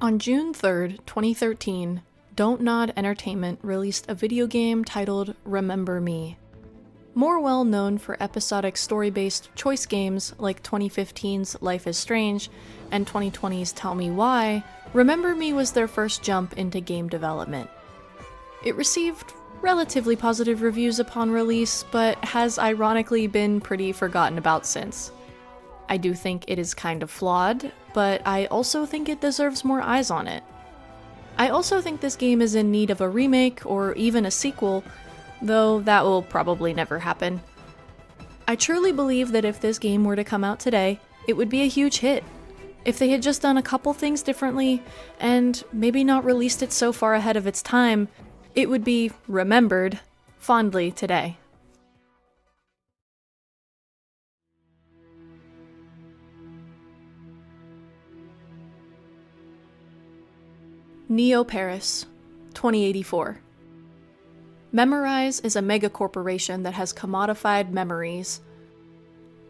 On June 3rd, 2013, DONTNOD Entertainment released a video game titled Remember Me. More well known for episodic story-based choice games like 2015's Life is Strange and 2020's Tell Me Why, Remember Me was their first jump into game development. It received relatively positive reviews upon release, but has ironically been pretty forgotten about since. I do think it is kind of flawed, but I also think it deserves more eyes on it. I also think this game is in need of a remake or even a sequel, though that will probably never happen. I truly believe that if this game were to come out today, it would be a huge hit. If they had just done a couple things differently, and maybe not released it so far ahead of its time, it would be remembered fondly today. Neo Paris, 2084. Memorize is a megacorporation that has commodified memories.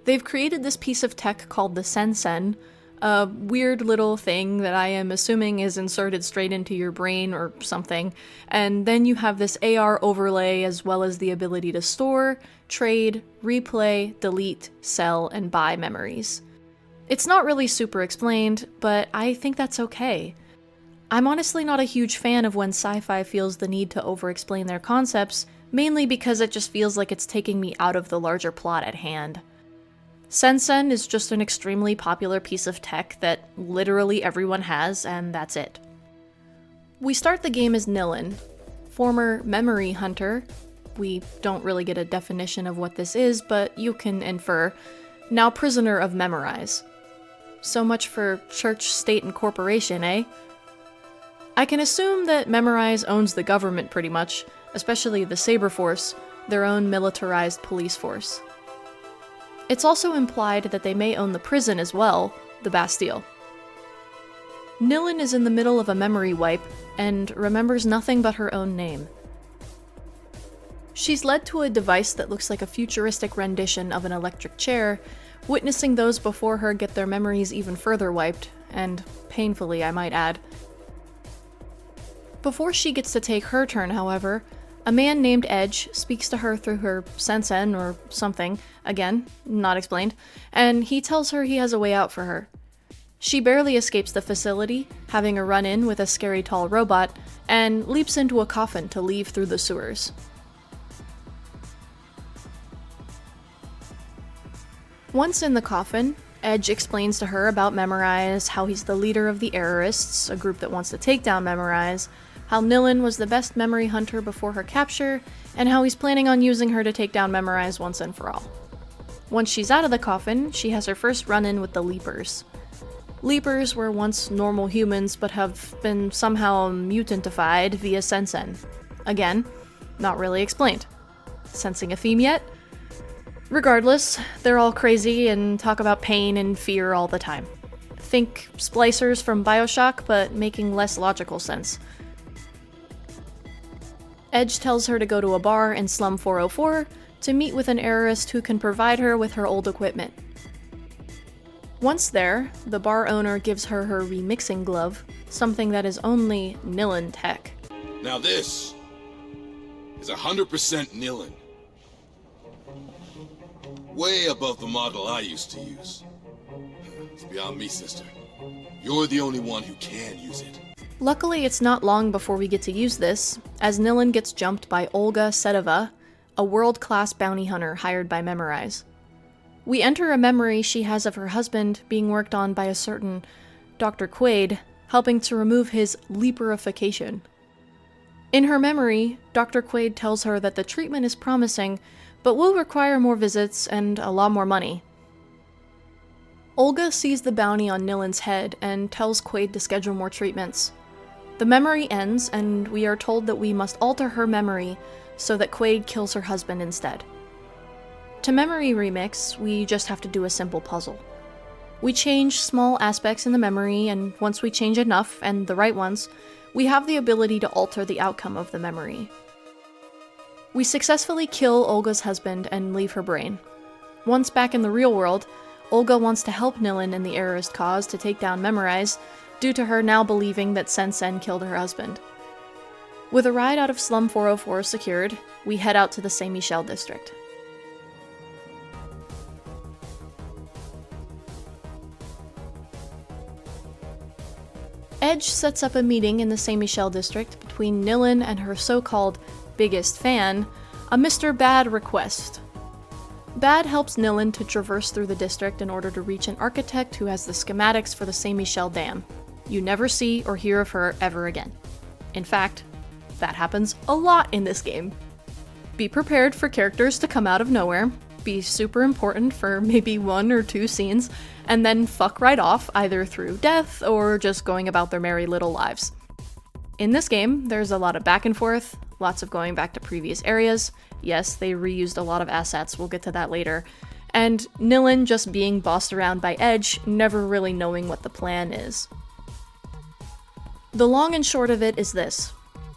They've created this piece of tech called the Sensen, a weird little thing that I am assuming is inserted straight into your brain or something, and then you have this AR overlay as well as the ability to store, trade, replay, delete, sell, and buy memories. It's not really super explained, but I think that's okay. I'm honestly not a huge fan of when sci-fi feels the need to over-explain their concepts, mainly because it just feels like it's taking me out of the larger plot at hand. Sensen is just an extremely popular piece of tech that literally everyone has, and that's it. We start the game as Nilin, former memory hunter. We don't really get a definition of what this is, but you can infer. Now prisoner of Memorize. So much for church, state, and corporation, eh? I can assume that Memorize owns the government pretty much, especially the Saber Force, their own militarized police force. It's also implied that they may own the prison as well, the Bastille. Nilin is in the middle of a memory wipe and remembers nothing but her own name. She's led to a device that looks like a futuristic rendition of an electric chair, witnessing those before her get their memories even further wiped, and painfully, I might add. Before she gets to take her turn, however, a man named Edge speaks to her through her Sensen or something, again, not explained, and he tells her he has a way out for her. She barely escapes the facility, having a run-in with a scary tall robot, and leaps into a coffin to leave through the sewers. Once in the coffin, Edge explains to her about Memorize, how he's the leader of the Errorists, a group that wants to take down Memorize, how Nilin was the best memory hunter before her capture, and how he's planning on using her to take down Memorize once and for all. Once she's out of the coffin, she has her first run-in with the Leapers. Leapers were once normal humans but have been somehow mutantified via Sensen. Again, not really explained. Sensing a theme yet? Regardless, they're all crazy and talk about pain and fear all the time. Think splicers from BioShock, but making less logical sense. Edge tells her to go to a bar in Slum 404 to meet with an errorist who can provide her with her old equipment. Once there, the bar owner gives her her remixing glove, something that is only Nilin tech. Now this is 100% Nilin. Way above the model I used to use. It's beyond me, sister. You're the only one who can use it. Luckily, it's not long before we get to use this, as Nilin gets jumped by Olga Sedova, a world-class bounty hunter hired by Memorize. We enter a memory she has of her husband being worked on by a certain Dr. Quaid, helping to remove his leaperification. In her memory, Dr. Quaid tells her that the treatment is promising, but will require more visits and a lot more money. Olga sees the bounty on Nilin's head and tells Quaid to schedule more treatments. The memory ends, and we are told that we must alter her memory so that Quaid kills her husband instead. To memory remix, we just have to do a simple puzzle. We change small aspects in the memory, and once we change enough, and the right ones, we have the ability to alter the outcome of the memory. We successfully kill Olga's husband and leave her brain. Once back in the real world, Olga wants to help Nilin in the Errorist cause to take down Memorize, due to her now believing that Sen killed her husband. With a ride out of Slum 404 secured, we head out to the Saint Michel district. Edge sets up a meeting in the Saint Michel district between Nilin and her so-called biggest fan, a Mr. Bad Request. Bad helps Nilin to traverse through the district in order to reach an architect who has the schematics for the Saint Michel Dam. You never see or hear of her ever again. In fact, that happens a lot in this game. Be prepared for characters to come out of nowhere, be super important for maybe 1 or 2 scenes, and then fuck right off either through death or just going about their merry little lives. In this game, there's a lot of back and forth, lots of going back to previous areas. Yes, they reused a lot of assets, we'll get to that later. And Nilin just being bossed around by Edge, never really knowing what the plan is. The long and short of it is this.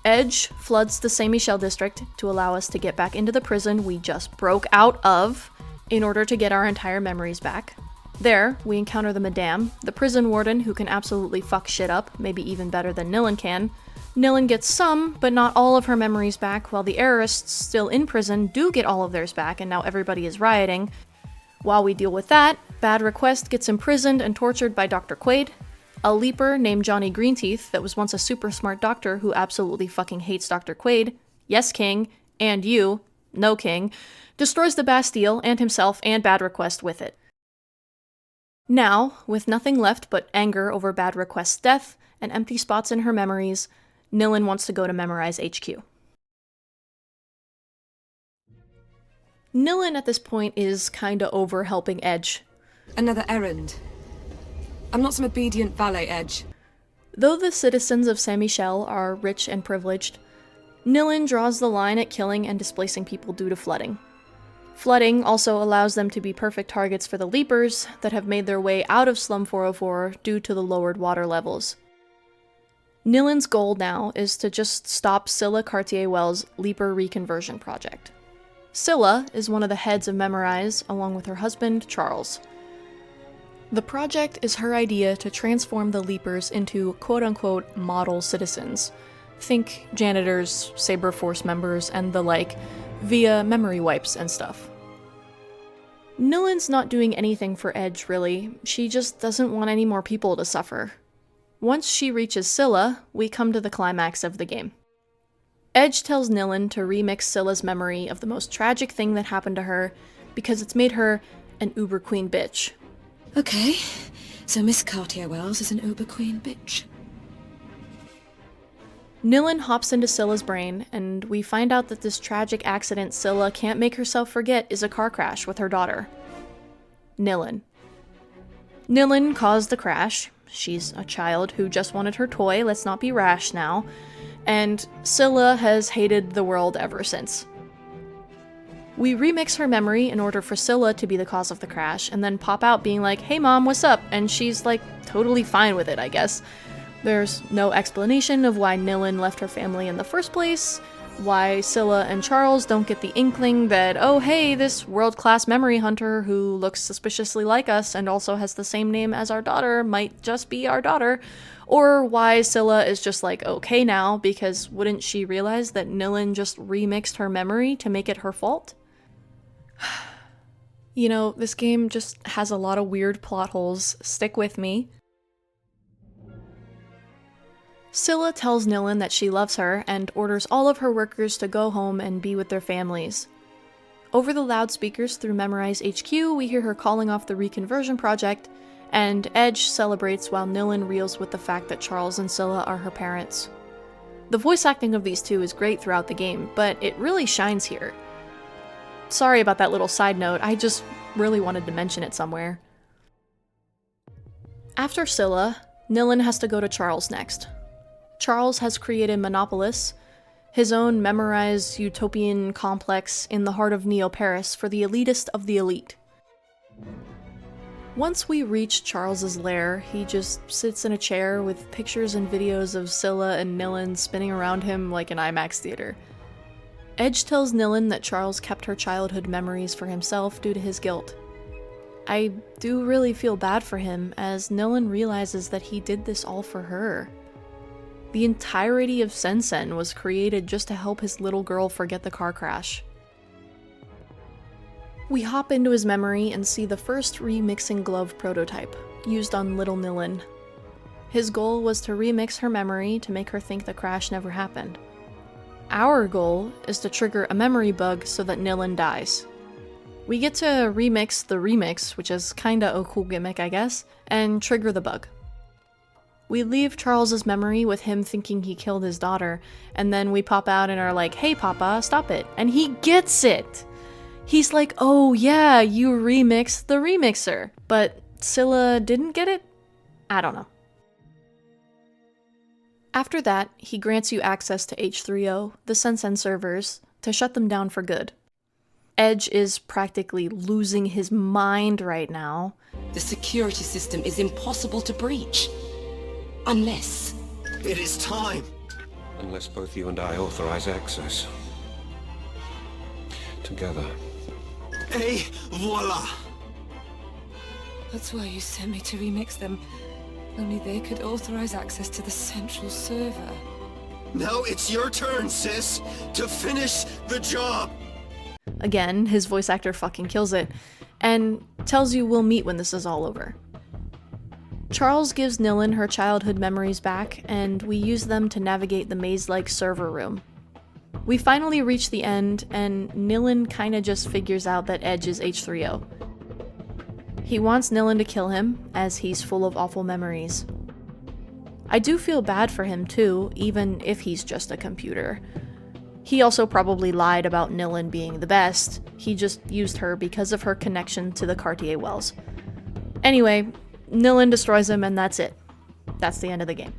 Edge floods the Saint Michel district to allow us to get back into the prison we just broke out of in order to get our entire memories back. There, we encounter the Madame, the prison warden who can absolutely fuck shit up, maybe even better than Nilin can. Nilin gets some, but not all of her memories back, while the Errorists still in prison do get all of theirs back, and now everybody is rioting. While we deal with that, Bad Request gets imprisoned and tortured by Dr. Quaid. A leaper named Johnny Greenteeth that was once a super smart doctor who absolutely fucking hates Dr. Quaid, yes King, and you, no King, destroys the Bastille and himself and Bad Request with it. Now, with nothing left but anger over Bad Request's death and empty spots in her memories, Nilin wants to go to Memorize HQ. Nilin at this point is kinda over helping Edge. Another errand. I'm not some obedient valet, Edge. Though the citizens of Saint Michel are rich and privileged, Nilin draws the line at killing and displacing people due to flooding. Flooding also allows them to be perfect targets for the Leapers that have made their way out of Slum 404 due to the lowered water levels. Nilin's goal now is to just stop Scylla Cartier-Wells' Leaper reconversion project. Scylla is one of the heads of Memorize, along with her husband, Charles. The project is her idea to transform the Leapers into quote-unquote model citizens. Think janitors, Saber Force members, and the like, via memory wipes and stuff. Nilin's not doing anything for Edge, really. She just doesn't want any more people to suffer. Once she reaches Scylla, we come to the climax of the game. Edge tells Nilin to remix Scylla's memory of the most tragic thing that happened to her because it's made her an uber queen bitch. Okay, so Miss Cartier-Wells is an uber queen bitch. Nilin hops into Scylla's brain, and we find out that this tragic accident Scylla can't make herself forget is a car crash with her daughter, Nilin. Nilin caused the crash. She's a child who just wanted her toy, let's not be rash now. And Scylla has hated the world ever since. We remix her memory in order for Scylla to be the cause of the crash, and then pop out being like, hey mom, what's up? And she's like, totally fine with it, I guess. There's no explanation of why Nilin left her family in the first place, why Scylla and Charles don't get the inkling that, oh hey, this world-class memory hunter who looks suspiciously like us and also has the same name as our daughter might just be our daughter, or why Scylla is just like okay now, because wouldn't she realize that Nilin just remixed her memory to make it her fault? You know, this game just has a lot of weird plot holes. Stick with me. Scylla tells Nilin that she loves her and orders all of her workers to go home and be with their families. Over the loudspeakers through Memorize HQ, we hear her calling off the reconversion project, and Edge celebrates while Nilin reels with the fact that Charles and Scylla are her parents. The voice acting of these two is great throughout the game, but it really shines here. Sorry about that little side note, I just really wanted to mention it somewhere. After Scylla, Nilin has to go to Charles next. Charles has created Monopolis, his own memorized utopian complex in the heart of Neo-Paris for the elitist of the elite. Once we reach Charles's lair, he just sits in a chair with pictures and videos of Scylla and Nilin spinning around him like an IMAX theater. Edge tells Nilin that Charles kept her childhood memories for himself due to his guilt. I do really feel bad for him as Nilin realizes that he did this all for her. The entirety of Sensen was created just to help his little girl forget the car crash. We hop into his memory and see the first remixing glove prototype, used on little Nilin. His goal was to remix her memory to make her think the crash never happened. Our goal is to trigger a memory bug so that Nilin dies. We get to remix the remix, which is kinda a cool gimmick I guess, and trigger the bug. We leave Charles's memory with him thinking he killed his daughter, and then we pop out and are like, "Hey Papa, stop it," and he gets it! He's like, "Oh yeah, you remixed the remixer," but Scylla didn't get it? I don't know. After that, he grants you access to H3O, the Sensen servers, to shut them down for good. Edge is practically losing his mind right now. The security system is impossible to breach. Unless... It is time! Unless both you and I authorize access. Together. Et voila! That's why you sent me to remix them. Only they could authorize access to the central server. Now it's your turn, sis, to finish the job! Again, his voice actor fucking kills it, and tells you we'll meet when this is all over. Charles gives Nilin her childhood memories back, and we use them to navigate the maze-like server room. We finally reach the end, and Nilin kinda just figures out that Edge is H3O. He wants Nilin to kill him, as he's full of awful memories. I do feel bad for him too, even if he's just a computer. He also probably lied about Nilin being the best, he just used her because of her connection to the Cartier Wells. Anyway, Nilin destroys him and that's it. That's the end of the game.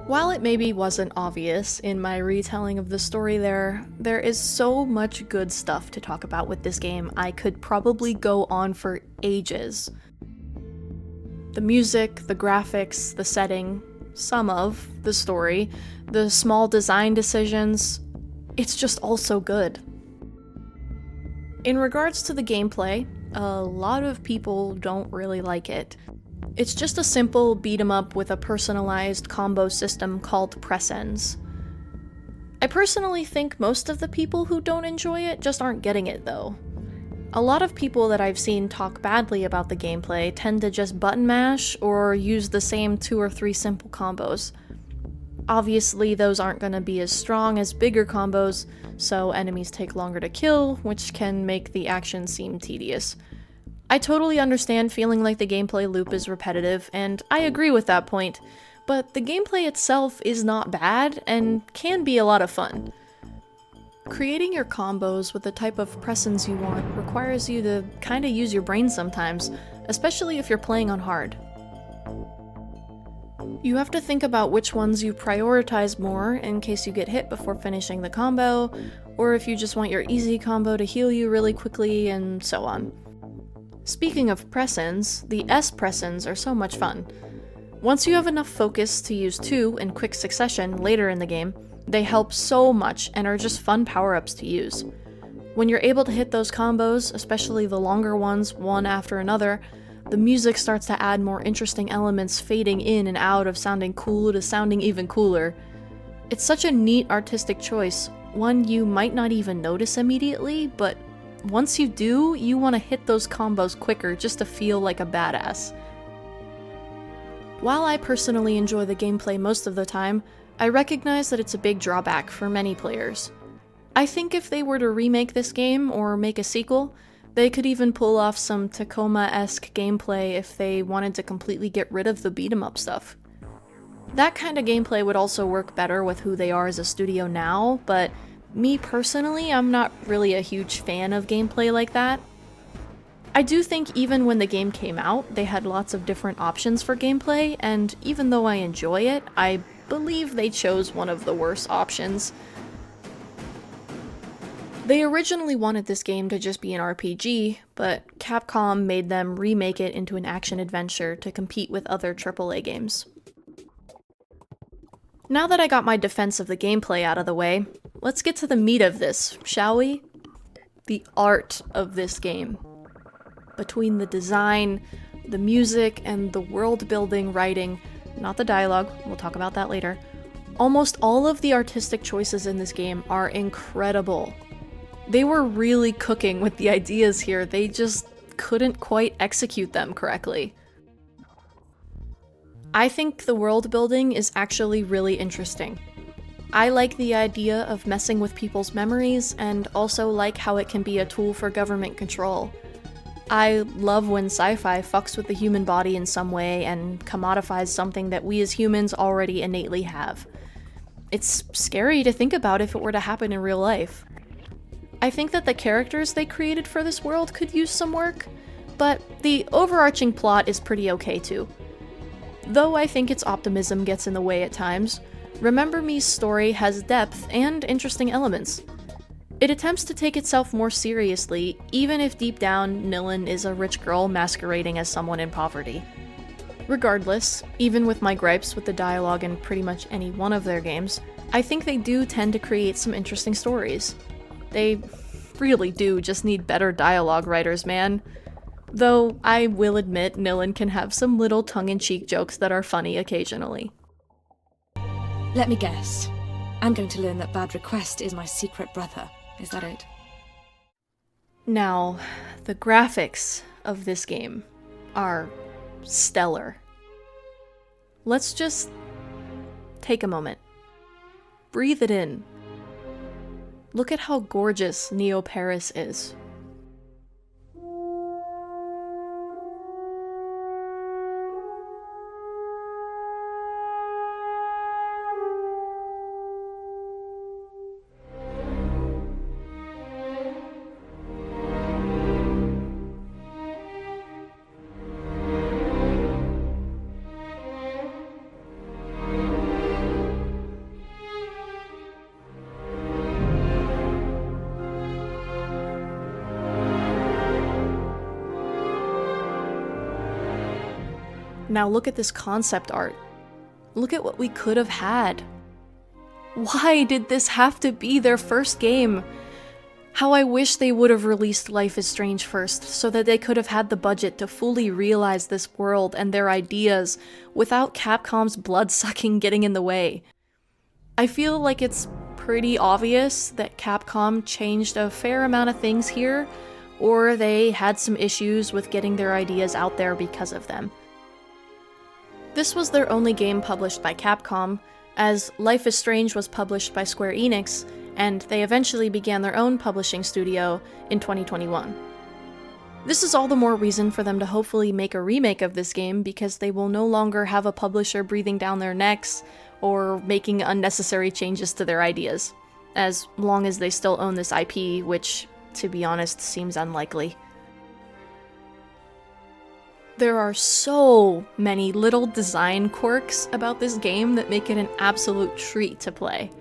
While it maybe wasn't obvious in my retelling of the story there is so much good stuff to talk about with this game, I could probably go on for ages. The music, the graphics, the setting, some of the story, the small design decisions, it's just all so good. In regards to the gameplay, a lot of people don't really like it. It's just a simple beat-em-up with a personalized combo system called press-ends. I personally think most of the people who don't enjoy it just aren't getting it, though. A lot of people that I've seen talk badly about the gameplay tend to just button mash or use the same 2 or 3 simple combos. Obviously, those aren't going to be as strong as bigger combos, so enemies take longer to kill, which can make the action seem tedious. I totally understand feeling like the gameplay loop is repetitive, and I agree with that point, but the gameplay itself is not bad and can be a lot of fun. Creating your combos with the type of press-ins you want requires you to kinda use your brain sometimes, especially if you're playing on hard. You have to think about which ones you prioritize more in case you get hit before finishing the combo, or if you just want your easy combo to heal you really quickly, and so on. Speaking of press-ins, the S press-ins are so much fun. Once you have enough focus to use 2 in quick succession later in the game, they help so much and are just fun power-ups to use. When you're able to hit those combos, especially the longer ones, one after another, the music starts to add more interesting elements, fading in and out of sounding cool to sounding even cooler. It's such a neat artistic choice, one you might not even notice immediately, but once you do, you want to hit those combos quicker just to feel like a badass. While I personally enjoy the gameplay most of the time, I recognize that it's a big drawback for many players. I think if they were to remake this game or make a sequel, they could even pull off some Tacoma-esque gameplay if they wanted to completely get rid of the beat-em-up stuff. That kind of gameplay would also work better with who they are as a studio now, but me personally, I'm not really a huge fan of gameplay like that. I do think even when the game came out, they had lots of different options for gameplay, and even though I enjoy it, I believe they chose one of the worst options. They originally wanted this game to just be an RPG, but Capcom made them remake it into an action-adventure to compete with other AAA games. Now that I got my defense of the gameplay out of the way, let's get to the meat of this, shall we? The art of this game. Between the design, the music, and the world-building writing, not the dialogue, we'll talk about that later, almost all of the artistic choices in this game are incredible. They were really cooking with the ideas here, they just couldn't quite execute them correctly. I think the world building is actually really interesting. I like the idea of messing with people's memories, and also like how it can be a tool for government control. I love when sci-fi fucks with the human body in some way and commodifies something that we as humans already innately have. It's scary to think about if it were to happen in real life. I think that the characters they created for this world could use some work, but the overarching plot is pretty okay too. Though I think its optimism gets in the way at times, Remember Me's story has depth and interesting elements. It attempts to take itself more seriously, even if deep down Nilin is a rich girl masquerading as someone in poverty. Regardless, even with my gripes with the dialogue in pretty much any one of their games, I think they do tend to create some interesting stories. They really do just need better dialogue writers, man. Though I will admit Nilin can have some little tongue-in-cheek jokes that are funny occasionally. Let me guess. I'm going to learn that Bad Request is my secret brother. Is that it? Now, the graphics of this game are stellar. Let's just take a moment. Breathe it in. Look at how gorgeous Neo Paris is. Now look at this concept art. Look at what we could have had. Why did this have to be their first game? How I wish they would have released Life is Strange first, so that they could have had the budget to fully realize this world and their ideas without Capcom's blood-sucking getting in the way. I feel like it's pretty obvious that Capcom changed a fair amount of things here, or they had some issues with getting their ideas out there because of them. This was their only game published by Capcom, as Life is Strange was published by Square Enix, and they eventually began their own publishing studio in 2021. This is all the more reason for them to hopefully make a remake of this game, because they will no longer have a publisher breathing down their necks or making unnecessary changes to their ideas, as long as they still own this IP, which, to be honest, seems unlikely. There are so many little design quirks about this game that make it an absolute treat to play.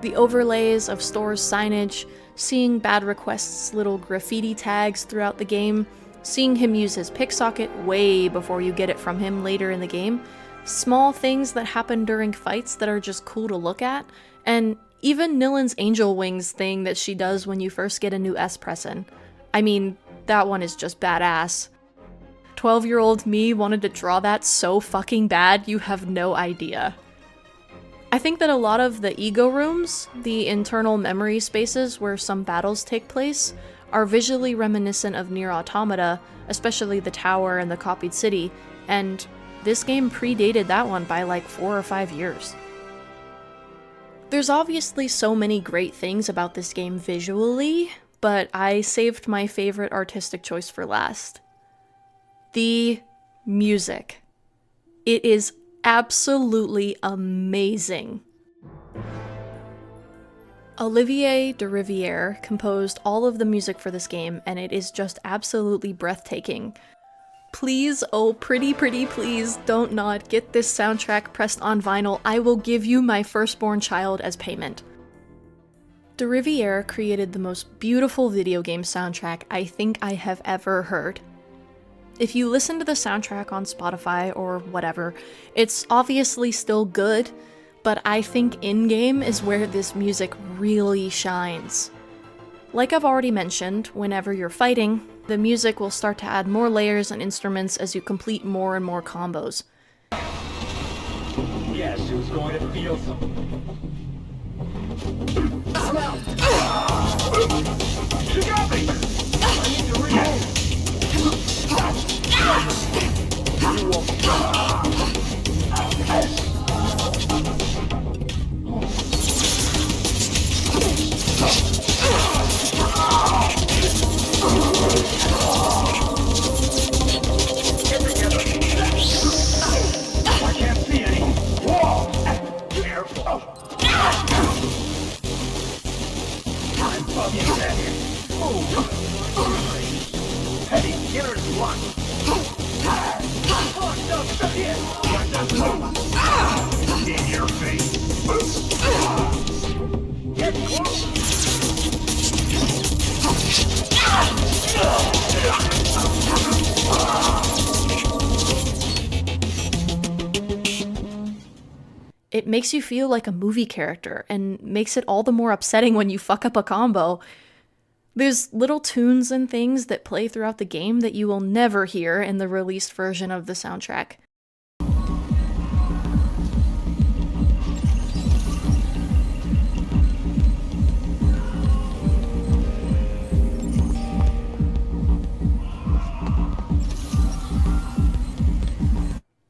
The overlays of Store's signage, seeing Bad Request's little graffiti tags throughout the game, seeing him use his pick socket way before you get it from him later in the game, small things that happen during fights that are just cool to look at, and even Nilin's angel wings thing that she does when you first get a new S-Pressin. I mean, that one is just badass. 12-year-old me wanted to draw that so fucking bad, you have no idea. I think that a lot of the ego rooms, the internal memory spaces where some battles take place, are visually reminiscent of Nier Automata, especially the tower and the copied city, and this game predated that one by like 4 or 5 years. There's obviously so many great things about this game visually, but I saved my favorite artistic choice for last. The music. It is absolutely amazing. Olivier de Rivière composed all of the music for this game, and it is just absolutely breathtaking. Please, oh pretty please, DONTNOD, get this soundtrack pressed on vinyl. I will give you my firstborn child as payment. De Riviere created the most beautiful video game soundtrack I think I have ever heard. If you listen to the soundtrack on Spotify or whatever, it's obviously still good, but I think in-game is where this music really shines. Like I've already mentioned, whenever you're fighting, the music will start to add more layers and instruments as you complete more and more combos. Yes, who's going to feel something? You got me! I need to reload! Get together! I can't see any! Whoa! Careful! I'm bugging that. Heavy, inner block. In your face. Get close. It makes you feel like a movie character, and makes it all the more upsetting when you fuck up a combo. There's little tunes and things that play throughout the game that you will never hear in the released version of the soundtrack.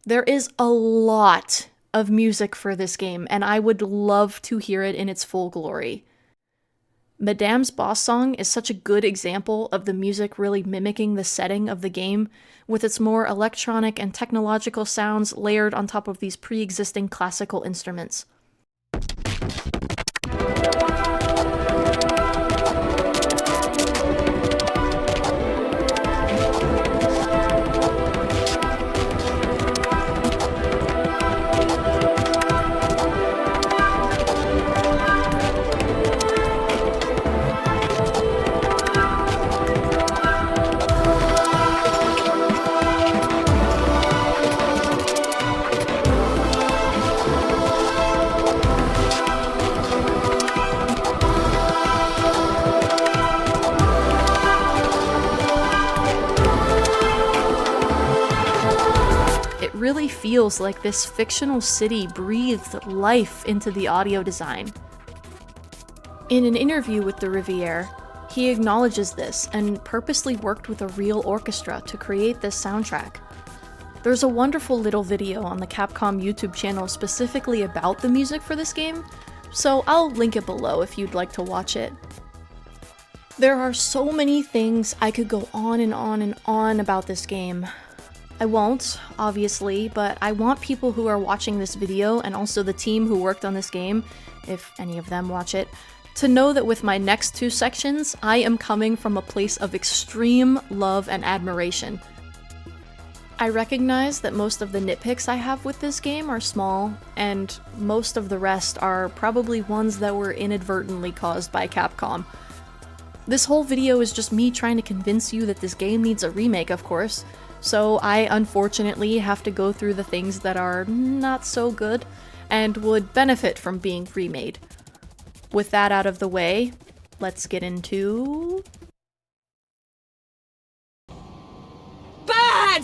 There is a lot of music for this game, and I would love to hear it in its full glory. Madame's boss song is such a good example of the music really mimicking the setting of the game, with its more electronic and technological sounds layered on top of these pre-existing classical instruments. Really feels like this fictional city breathed life into the audio design. In an interview with De Riviere, he acknowledges this and purposely worked with a real orchestra to create this soundtrack. There's a wonderful little video on the Capcom YouTube channel specifically about the music for this game, so I'll link it below if you'd like to watch it. There are so many things I could go on and on and on about this game. I won't, obviously, but I want people who are watching this video, and also the team who worked on this game, if any of them watch it, to know that with my next two sections, I am coming from a place of extreme love and admiration. I recognize that most of the nitpicks I have with this game are small, and most of the rest are probably ones that were inadvertently caused by Capcom. This whole video is just me trying to convince you that this game needs a remake, of course, so I unfortunately have to go through the things that are not so good and would benefit from being remade. With that out of the way, let's get into... Bad!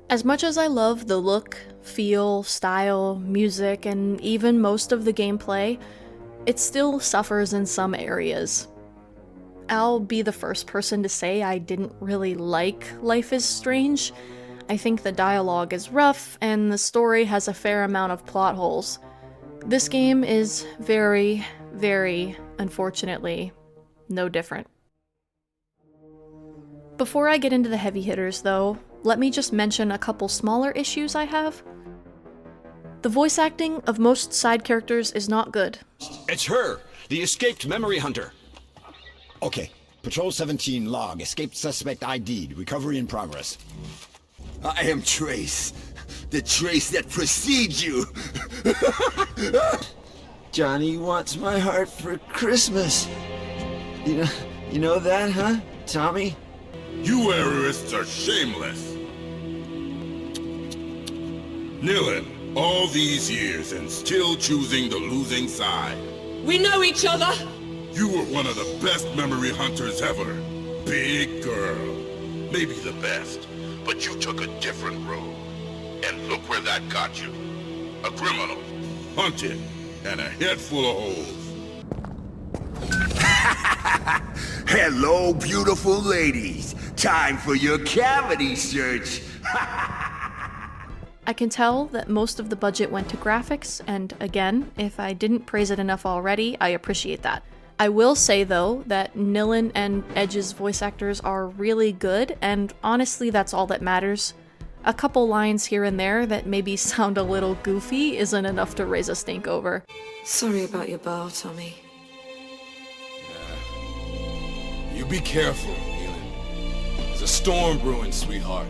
As much as I love the look, feel, style, music, and even most of the gameplay, it still suffers in some areas. I'll be the first person to say I didn't really like Life is Strange. I think the dialogue is rough, and the story has a fair amount of plot holes. This game is very, very, unfortunately, no different. Before I get into the heavy hitters, though, let me just mention a couple smaller issues I have. The voice acting of most side characters is not good. It's her, the escaped memory hunter. Okay. Patrol 17 log. Escaped suspect ID'd. Recovery in progress. I am Trace. the trace that precedes you. Johnny wants my heart for Christmas. You know that, huh, Tommy? You errorists are shameless. Nilin, all these years and still choosing the losing side. We know each other! You were one of the best memory hunters ever. Big girl. Maybe the best. But you took a different road. And look where that got you. A criminal. Hunted. And a head full of holes. Hello, beautiful ladies. Time for your cavity search. I can tell that most of the budget went to graphics, and again, if I didn't praise it enough already, I appreciate that. I will say though that Nilin and Edge's voice actors are really good, and honestly that's all that matters. A couple lines here and there that maybe sound a little goofy isn't enough to raise a stink over. Sorry about your bow, Tommy. You be careful, Nilin. There's a storm brewing, sweetheart.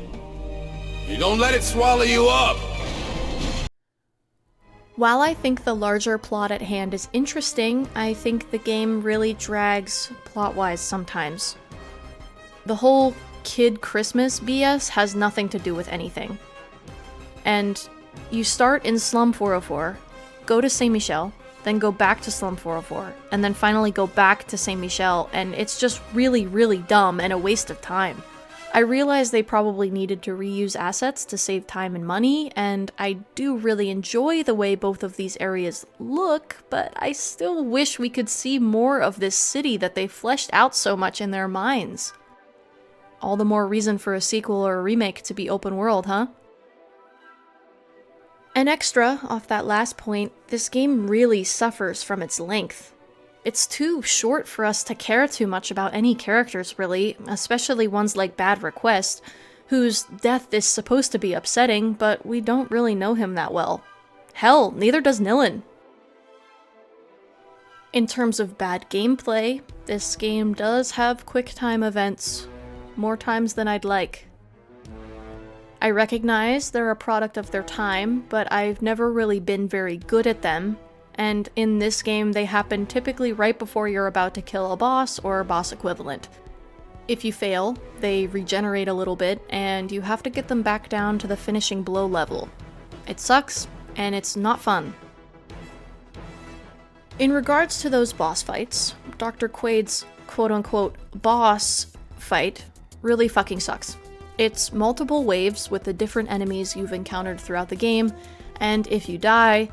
You don't let it swallow you up! While I think the larger plot at hand is interesting, I think the game really drags plot-wise sometimes. The whole Kid Christmas BS has nothing to do with anything. And you start in Slum 404, go to Saint Michel, then go back to Slum 404, and then finally go back to Saint Michel, and it's just really, really dumb and a waste of time. I realize they probably needed to reuse assets to save time and money, and I do really enjoy the way both of these areas look, but I still wish we could see more of this city that they fleshed out so much in their minds. All the more reason for a sequel or a remake to be open world, huh? An extra, off that last point, this game really suffers from its length. It's too short for us to care too much about any characters, really, especially ones like Bad Request, whose death is supposed to be upsetting, but we don't really know him that well. Hell, neither does Nilin. In terms of bad gameplay, this game does have quick-time events, more times than I'd like. I recognize they're a product of their time, but I've never really been very good at them, and in this game they happen typically right before you're about to kill a boss or a boss equivalent. If you fail, they regenerate a little bit, and you have to get them back down to the finishing blow level. It sucks, and it's not fun. In regards to those boss fights, Dr. Quaid's quote-unquote boss fight really fucking sucks. It's multiple waves with the different enemies you've encountered throughout the game, and if you die,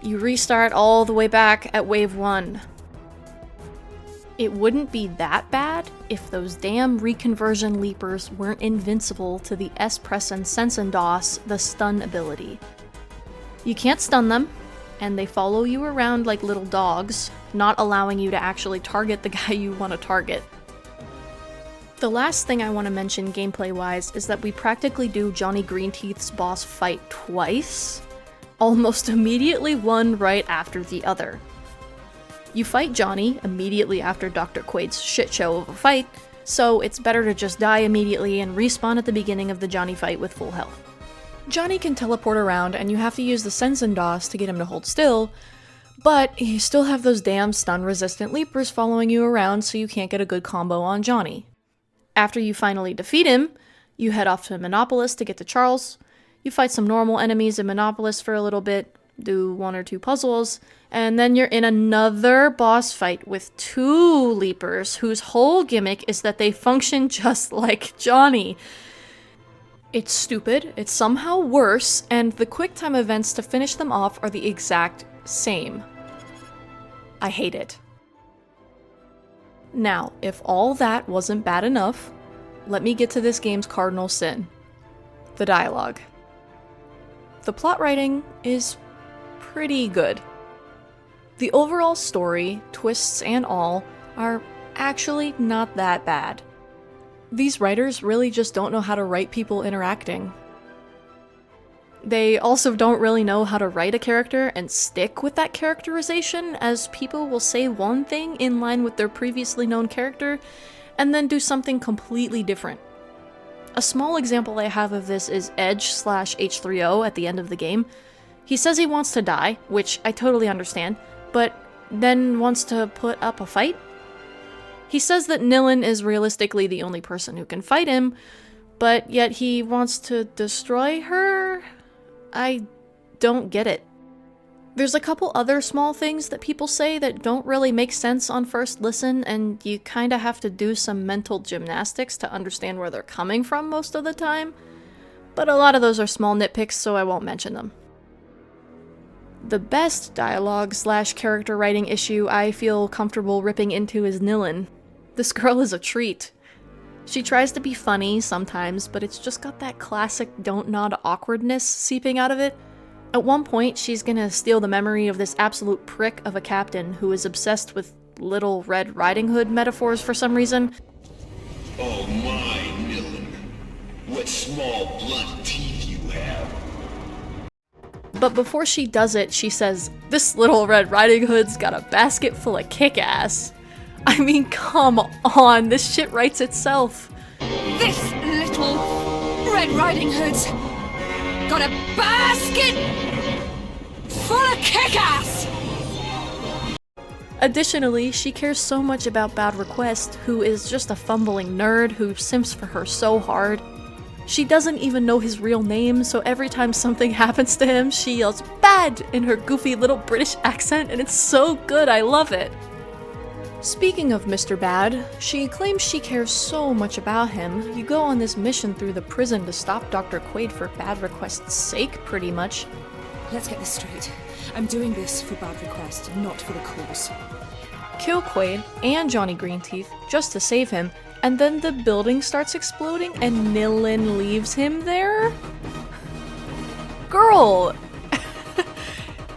you restart all the way back at wave 1. It wouldn't be that bad if those damn reconversion leapers weren't invincible to the S-Press and Sense and DOS, the stun ability. You can't stun them, and they follow you around like little dogs, not allowing you to actually target the guy you want to target. The last thing I want to mention gameplay-wise is that we practically do Johnny Greenteeth's boss fight twice, almost immediately one right after the other. You fight Johnny immediately after Dr. Quaid's shit show of a fight, so it's better to just die immediately and respawn at the beginning of the Johnny fight with full health. Johnny can teleport around and you have to use the Sense and DOS to get him to hold still, but you still have those damn stun-resistant leapers following you around so you can't get a good combo on Johnny. After you finally defeat him, you head off to Monopolis to get to Charles, you fight some normal enemies in Monopolis for a little bit, do 1 or 2 puzzles, and then you're in another boss fight with 2 leapers whose whole gimmick is that they function just like Johnny. It's stupid, it's somehow worse, and the QuickTime events to finish them off are the exact same. I hate it. Now, if all that wasn't bad enough, let me get to this game's cardinal sin: the dialogue. The plot writing is pretty good. The overall story, twists and all, are actually not that bad. These writers really just don't know how to write people interacting. They also don't really know how to write a character and stick with that characterization, as people will say one thing in line with their previously known character, and then do something completely different. A small example I have of this is Edge/H3O at the end of the game. He says he wants to die, which I totally understand, but then wants to put up a fight? He says that Nilin is realistically the only person who can fight him, but yet he wants to destroy her? I don't get it. There's a couple other small things that people say that don't really make sense on first listen, and you kinda have to do some mental gymnastics to understand where they're coming from most of the time, but a lot of those are small nitpicks, so I won't mention them. The best dialogue/character writing issue I feel comfortable ripping into is Nilin. This girl is a treat. She tries to be funny sometimes, but it's just got that classic DONTNOD awkwardness seeping out of it. At one point, she's gonna steal the memory of this absolute prick of a captain who is obsessed with Little Red Riding Hood metaphors for some reason. Oh my, Nilin. What small, blunt teeth you have. But before she does it, she says, "This Little Red Riding Hood's got a basket full of kick-ass." I mean, come on, this shit writes itself. This little Red Riding Hood's got a basket full of kick-ass! Additionally, she cares so much about Bad Request, who is just a fumbling nerd who simps for her so hard. She doesn't even know his real name, so every time something happens to him, she yells "BAD" in her goofy little British accent, and it's so good, I love it. Speaking of Mr. Bad, she claims she cares so much about him. You go on this mission through the prison to stop Dr. Quaid for Bad Request's sake, pretty much. Let's get this straight. I'm doing this for Bad Request, not for the cause. Kill Quaid and Johnny Greenteeth just to save him, and then the building starts exploding and Nilin leaves him there? Girl!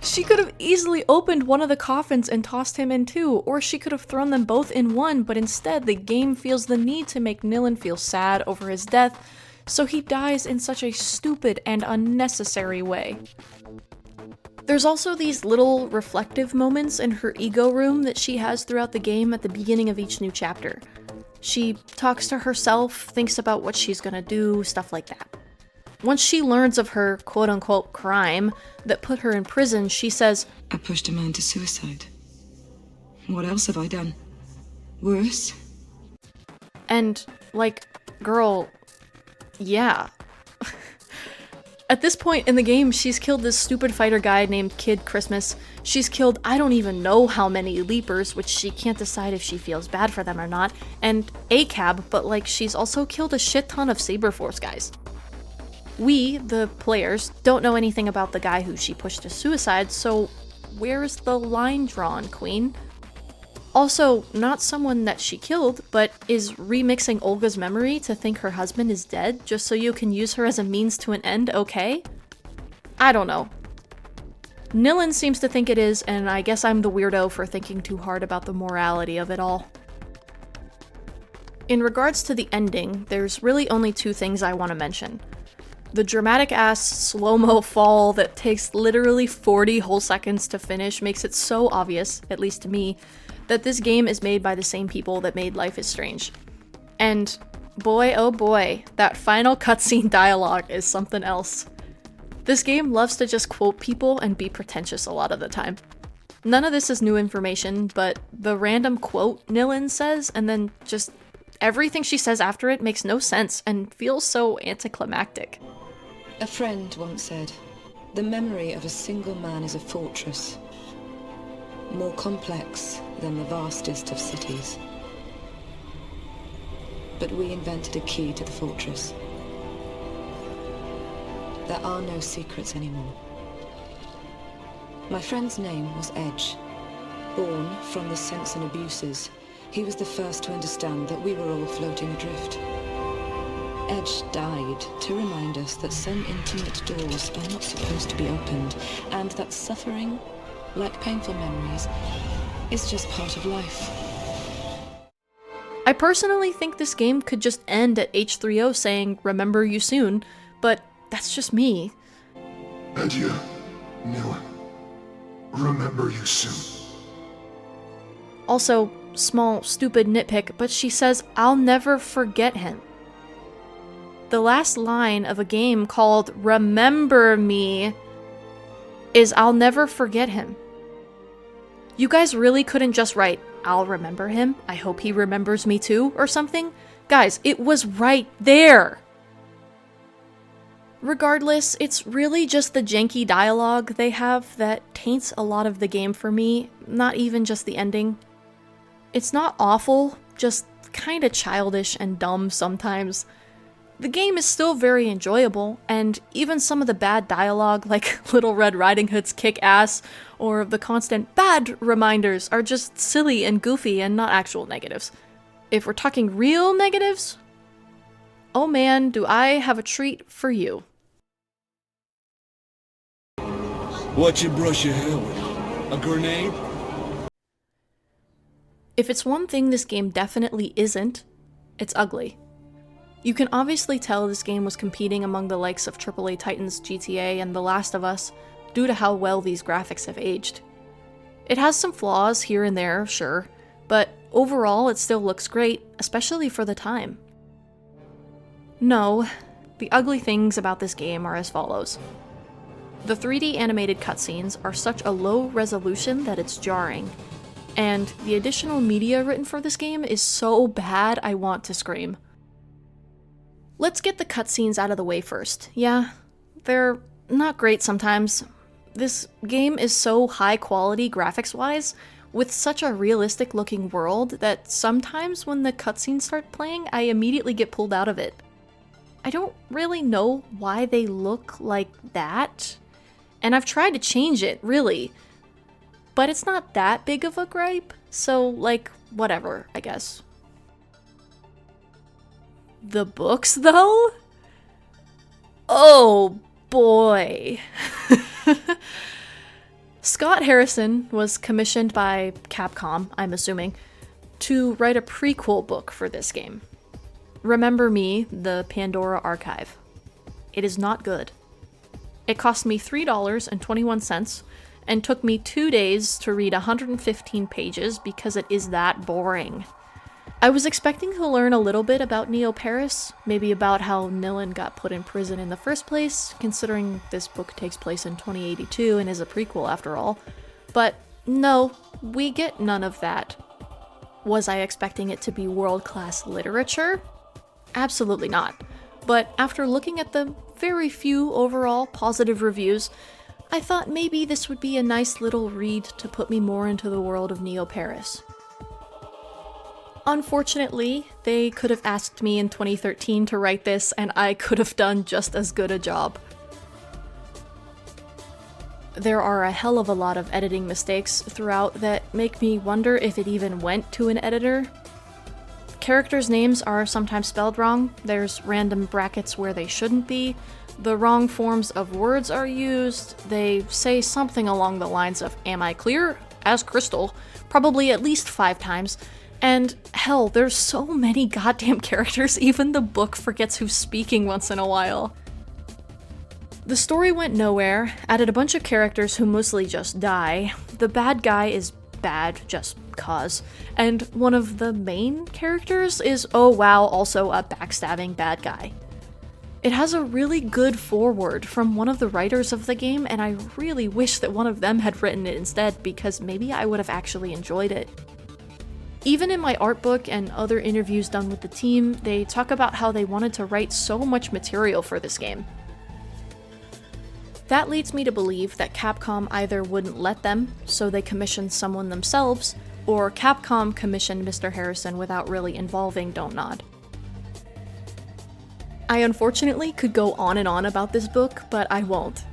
She could have easily opened one of the coffins and tossed him in too, or she could have thrown them both in one, but instead the game feels the need to make Nilin feel sad over his death, so he dies in such a stupid and unnecessary way. There's also these little reflective moments in her ego room that she has throughout the game at the beginning of each new chapter. She talks to herself, thinks about what she's gonna do, stuff like that. Once she learns of her quote-unquote crime that put her in prison, she says, I pushed a man to suicide. What else have I done? Worse? and, like, girl, yeah. At this point in the game, she's killed this stupid fighter guy named Kid Christmas. She's killed I don't even know how many Leapers, which she can't decide if she feels bad for them or not, and ACAB, but like she's also killed a shit ton of Saberforce guys. We, the players, don't know anything about the guy who she pushed to suicide, so where's the line drawn, Queen? Also, not someone that she killed, but is remixing Olga's memory to think her husband is dead just so you can use her as a means to an end, okay? I don't know. Nilin seems to think it is, and I guess I'm the weirdo for thinking too hard about the morality of it all. In regards to the ending, there's really only two things I want to mention. The dramatic-ass slow-mo fall that takes literally 40 whole seconds to finish makes it so obvious, at least to me, that this game is made by the same people that made Life is Strange. And boy oh boy, that final cutscene dialogue is something else. This game loves to just quote people and be pretentious a lot of the time. None of this is new information, but the random quote Nilin says and then just everything she says after it makes no sense and feels so anticlimactic. A friend once said, "The memory of a single man is a fortress, more complex than the vastest of cities. But we invented a key to the fortress. There are no secrets anymore." My friend's name was Edge. Born from the sense and abuses, he was the first to understand that we were all floating adrift. Edge died to remind us that some intimate doors are not supposed to be opened, and that suffering, like painful memories, is just part of life. I personally think this game could just end at H3O saying, "Remember you soon," but that's just me. Adieu, Nilin. Remember you soon. Also, small, stupid nitpick, but she says, "I'll never forget him." The last line of a game called Remember Me is I'll never forget him. You guys really couldn't just write, I'll remember him, I hope he remembers me too, or something? Guys, it was right there! Regardless, it's really just the janky dialogue they have that taints a lot of the game for me, not even just the ending. It's not awful, just kinda childish and dumb sometimes. The game is still very enjoyable, and even some of the bad dialogue, like Little Red Riding Hood's kick ass, or the constant bad reminders, are just silly and goofy and not actual negatives. If we're talking real negatives, oh man, do I have a treat for you. What you brush your hair with? A grenade? If it's one thing this game definitely isn't, it's ugly. You can obviously tell this game was competing among the likes of AAA titans GTA and The Last of Us due to how well these graphics have aged. It has some flaws here and there, sure, but overall it still looks great, especially for the time. No, the ugly things about this game are as follows. The 3D animated cutscenes are such a low resolution that it's jarring, and the additional media written for this game is so bad I want to scream. Let's get the cutscenes out of the way first. Yeah, they're not great sometimes. This game is so high quality graphics-wise, with such a realistic looking world, that sometimes when the cutscenes start playing, I immediately get pulled out of it. I don't really know why they look like that, and I've tried to change it, really. But it's not that big of a gripe, so, like, whatever, I guess. The books, though? Oh boy. Scott Harrison was commissioned by Capcom, I'm assuming, to write a prequel book for this game. Remember Me, the Pandora Archive. It is not good. It cost me $3.21 and took me 2 days to read 115 pages because it is that boring. I was expecting to learn a little bit about Neo Paris, maybe about how Nilin got put in prison in the first place, considering this book takes place in 2082 and is a prequel after all. But no, we get none of that. Was I expecting it to be world-class literature? Absolutely not. But after looking at the very few overall positive reviews, I thought maybe this would be a nice little read to put me more into the world of Neo Paris. Unfortunately, they could have asked me in 2013 to write this, and I could have done just as good a job. There are a hell of a lot of editing mistakes throughout that make me wonder if it even went to an editor. Characters' names are sometimes spelled wrong, there's random brackets where they shouldn't be, the wrong forms of words are used, they say something along the lines of, "Am I clear?" as crystal, probably at least 5 times, and hell, there's so many goddamn characters, even the book forgets who's speaking once in a while. The story went nowhere, added a bunch of characters who mostly just die, the bad guy is bad just cause, and one of the main characters is, oh wow, also a backstabbing bad guy. It has a really good foreword from one of the writers of the game, and I really wish that one of them had written it instead, because maybe I would have actually enjoyed it. Even in my art book and other interviews done with the team, they talk about how they wanted to write so much material for this game. That leads me to believe that Capcom either wouldn't let them, so they commissioned someone themselves, or Capcom commissioned Mr. Harrison without really involving DONTNOD. I unfortunately could go on and on about this book, but I won't.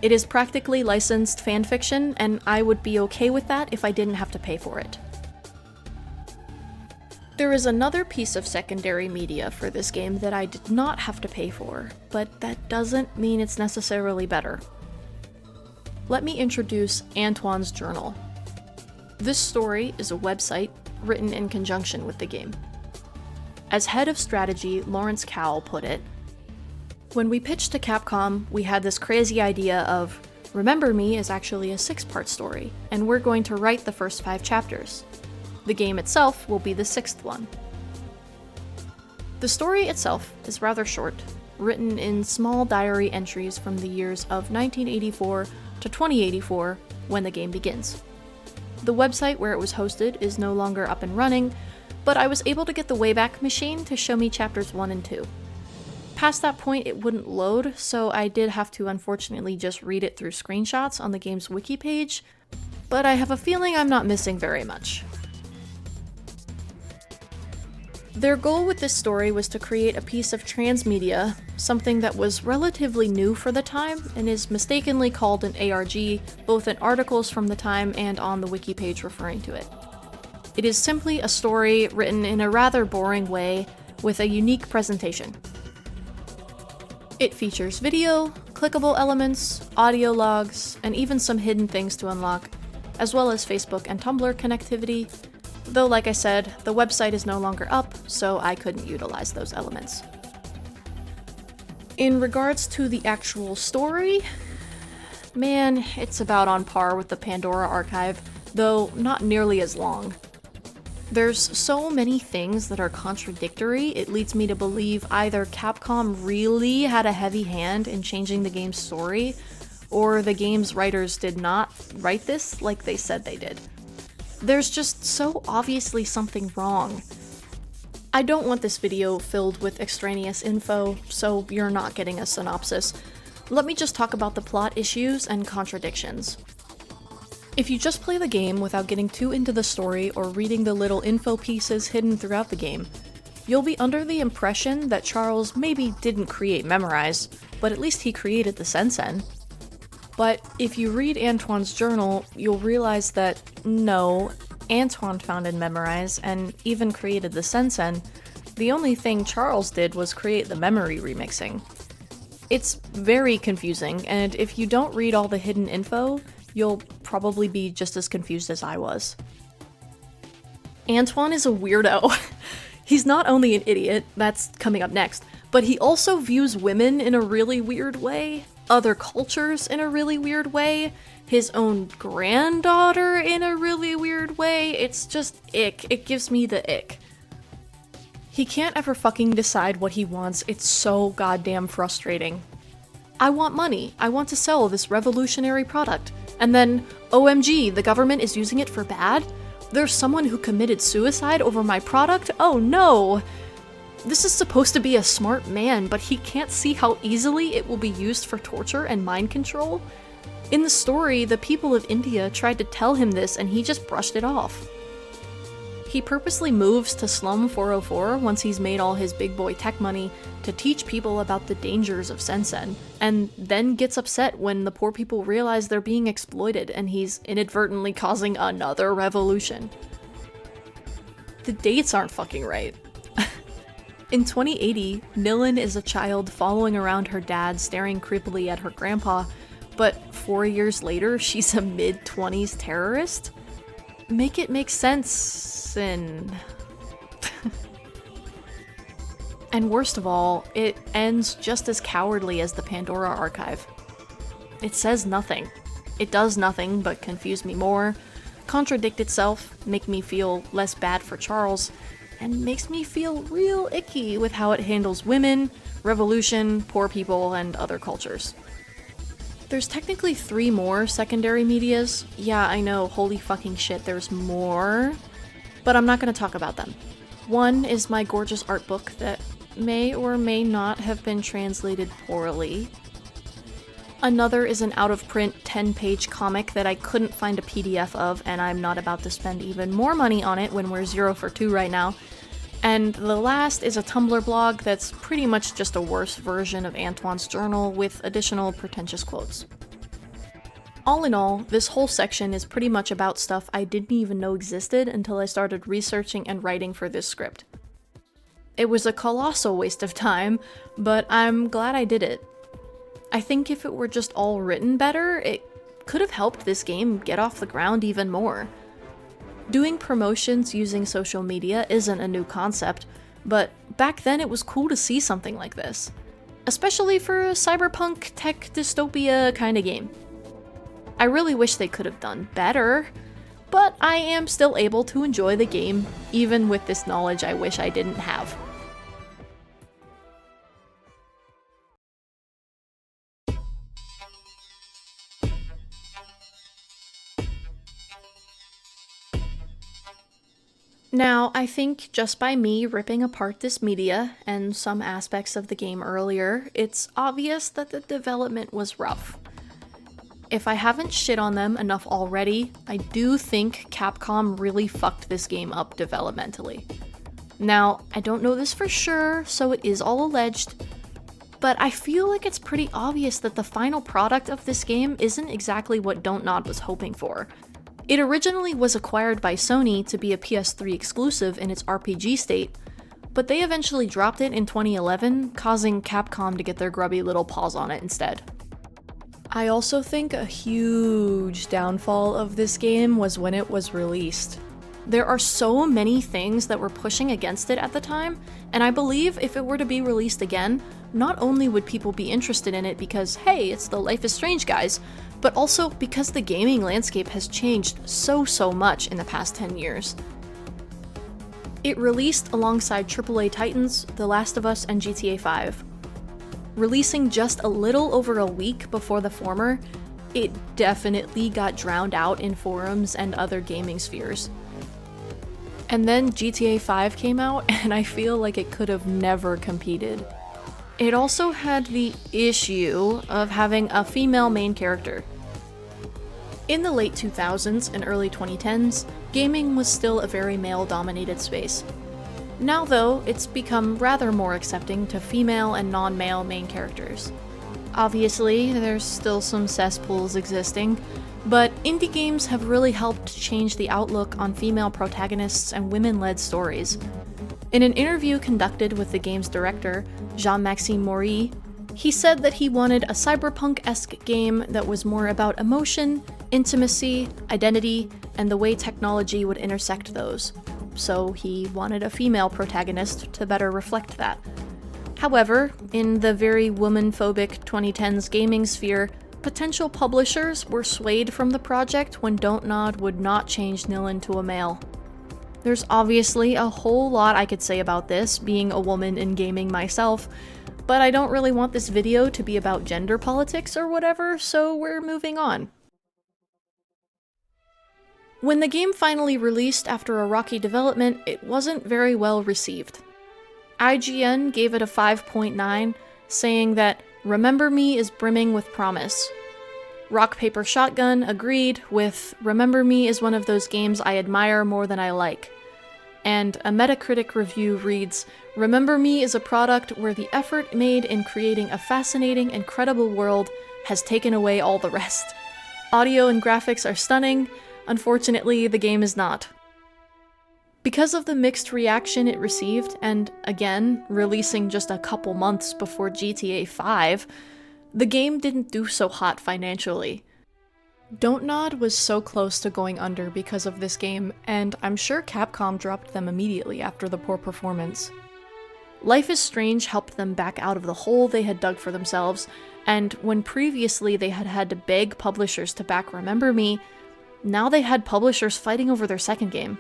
It is practically licensed fanfiction, and I would be okay with that if I didn't have to pay for it. There is another piece of secondary media for this game that I did not have to pay for, but that doesn't mean it's necessarily better. Let me introduce Antoine's Journal. This story is a website written in conjunction with the game. As head of strategy, Lawrence Cowell put it, "When we pitched to Capcom, we had this crazy idea of, Remember Me is actually a 6-part story, and we're going to write the first 5 chapters. The game itself will be the 6th one." The story itself is rather short. written in small diary entries from the years of 1984 to 2084 when the game begins. The website where it was hosted is no longer up and running, but I was able to get the Wayback Machine to show me chapters 1 and 2. Past that point, it wouldn't load, so I did have to unfortunately just read it through screenshots on the game's wiki page, but I have a feeling I'm not missing very much. Their goal with this story was to create a piece of transmedia, something that was relatively new for the time and is mistakenly called an ARG, both in articles from the time and on the wiki page referring to it. It is simply a story written in a rather boring way with a unique presentation. It features video, clickable elements, audio logs, and even some hidden things to unlock, as well as Facebook and Tumblr connectivity, though like I said, the website is no longer up, so I couldn't utilize those elements. In regards to the actual story, man, it's about on par with the Pandora archive, though not nearly as long. There's so many things that are contradictory, it leads me to believe either Capcom really had a heavy hand in changing the game's story, or the game's writers did not write this like they said they did. There's just so obviously something wrong. I don't want this video filled with extraneous info, so you're not getting a synopsis. Let me just talk about the plot issues and contradictions. If you just play the game without getting too into the story or reading the little info pieces hidden throughout the game, you'll be under the impression that Charles maybe didn't create Memorize, but at least he created the Sensen. But if you read Antoine's journal, you'll realize that no, Antoine founded Memorize and even created the Sensen. The only thing Charles did was create the memory remixing. It's very confusing, and if you don't read all the hidden info, you'll probably be just as confused as I was. Antoine is a weirdo. He's not only an idiot, that's coming up next, but he also views women in a really weird way, other cultures in a really weird way, his own granddaughter in a really weird way. It's just ick. It gives me the ick. He can't ever fucking decide what he wants. It's so goddamn frustrating. I want money. I want to sell this revolutionary product. And then, OMG, the government is using it for bad? There's someone who committed suicide over my product? Oh no! This is supposed to be a smart man, but he can't see how easily it will be used for torture and mind control? In the story, the people of India tried to tell him this and he just brushed it off. He purposely moves to Slum 404 once he's made all his big boy tech money to teach people about the dangers of Sensen, and then gets upset when the poor people realize they're being exploited and he's inadvertently causing another revolution. The dates aren't fucking right. In 2080, Nilin is a child following around her dad staring creepily at her grandpa, but 4 years later she's a mid-20s terrorist? Make it make sense, and worst of all, it ends just as cowardly as the Pandora archive. It says nothing. It does nothing but confuse me more, contradict itself, make me feel less bad for Charles, and makes me feel real icky with how it handles women, revolution, poor people, and other cultures. There's technically 3 more secondary medias. Yeah, I know, holy fucking shit, there's more. But I'm not gonna talk about them. One is my gorgeous art book that may or may not have been translated poorly. Another is an out-of-print 10-page comic that I couldn't find a PDF of, and I'm not about to spend even more money on it when we're 0 for 2 right now. And the last is a Tumblr blog that's pretty much just a worse version of Antoine's journal with additional pretentious quotes. All in all, this whole section is pretty much about stuff I didn't even know existed until I started researching and writing for this script. It was a colossal waste of time, but I'm glad I did it. I think if it were just all written better, it could have helped this game get off the ground even more. Doing promotions using social media isn't a new concept, but back then it was cool to see something like this. Especially for a cyberpunk tech dystopia kind of game. I really wish they could have done better, but I am still able to enjoy the game, even with this knowledge I wish I didn't have. Now, I think just by me ripping apart this media and some aspects of the game earlier, it's obvious that the development was rough. If I haven't shit on them enough already, I do think Capcom really fucked this game up developmentally. Now, I don't know this for sure, so it is all alleged, but I feel like it's pretty obvious that the final product of this game isn't exactly what DONTNOD was hoping for. It originally was acquired by Sony to be a PS3 exclusive in its RPG state, but they eventually dropped it in 2011, causing Capcom to get their grubby little paws on it instead. I also think a huge downfall of this game was when it was released. There are so many things that were pushing against it at the time, and I believe if it were to be released again, not only would people be interested in it because, hey, it's the Life is Strange guys, but also because the gaming landscape has changed so much in the past 10 years. It released alongside AAA titans, The Last of Us and GTA 5. Releasing just a little over a week before the former, it definitely got drowned out in forums and other gaming spheres. And then GTA 5 came out, and I feel like it could have never competed. It also had the issue of having a female main character. In the late 2000s and early 2010s, gaming was still a very male-dominated space. Now though, it's become rather more accepting to female and non-male main characters. Obviously, there's still some cesspools existing, but indie games have really helped change the outlook on female protagonists and women-led stories. In an interview conducted with the game's director, Jean-Maxime Maury, he said that he wanted a cyberpunk-esque game that was more about emotion, intimacy, identity, and the way technology would intersect those. So he wanted a female protagonist to better reflect that. However, in the very woman-phobic 2010s gaming sphere, potential publishers were swayed from the project when DONTNOD would not change Nilin to a male. There's obviously a whole lot I could say about this, being a woman in gaming myself, but I don't really want this video to be about gender politics or whatever, so we're moving on. When the game finally released after a rocky development, it wasn't very well received. IGN gave it a 5.9, saying that "Remember Me is brimming with promise." Rock Paper Shotgun agreed with "Remember Me is one of those games I admire more than I like." And a Metacritic review reads, "Remember Me is a product where the effort made in creating a fascinating and credible world has taken away all the rest. Audio and graphics are stunning. Unfortunately, the game is not." Because of the mixed reaction it received, and again, releasing just a couple months before GTA 5, the game didn't do so hot financially. DONTNOD was so close to going under because of this game, and I'm sure Capcom dropped them immediately after the poor performance. Life is Strange helped them back out of the hole they had dug for themselves, and when previously they had had to beg publishers to back Remember Me, now they had publishers fighting over their second game.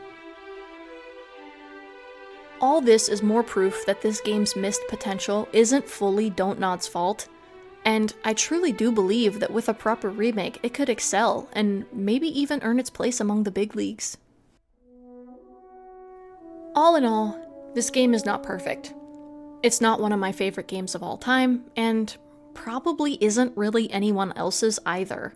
All this is more proof that this game's missed potential isn't fully DONTNOD's fault, and I truly do believe that with a proper remake it could excel and maybe even earn its place among the big leagues. All in all, this game is not perfect. It's not one of my favorite games of all time, and probably isn't really anyone else's either.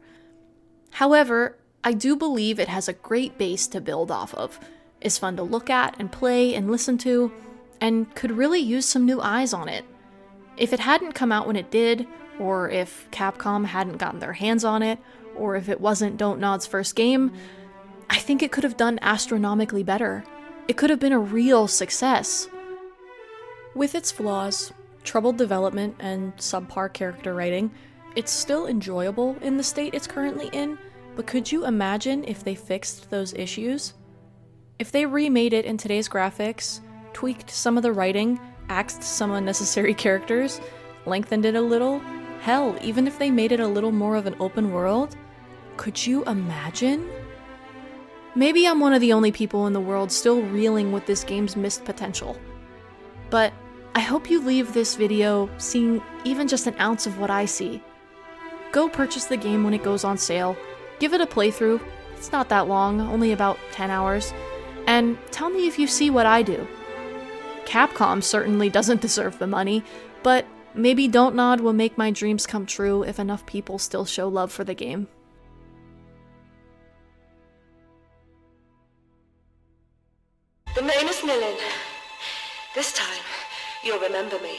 However, I do believe it has a great base to build off of, is fun to look at and play and listen to, and could really use some new eyes on it. If it hadn't come out when it did, or if Capcom hadn't gotten their hands on it, or if it wasn't DONTNOD's first game, I think it could have done astronomically better. It could have been a real success. With its flaws, troubled development, and subpar character writing, it's still enjoyable in the state it's currently in, but could you imagine if they fixed those issues? If they remade it in today's graphics, tweaked some of the writing, axed some unnecessary characters, lengthened it a little, hell, even if they made it a little more of an open world, could you imagine? Maybe I'm one of the only people in the world still reeling with this game's missed potential. But I hope you leave this video seeing even just an ounce of what I see. Go purchase the game when it goes on sale, give it a playthrough, it's not that long, only about 10 hours, And tell me if you see what I do. Capcom certainly doesn't deserve the money, but maybe DONTNOD will make my dreams come true if enough people still show love for the game. The name is Millen. This time, you'll remember me.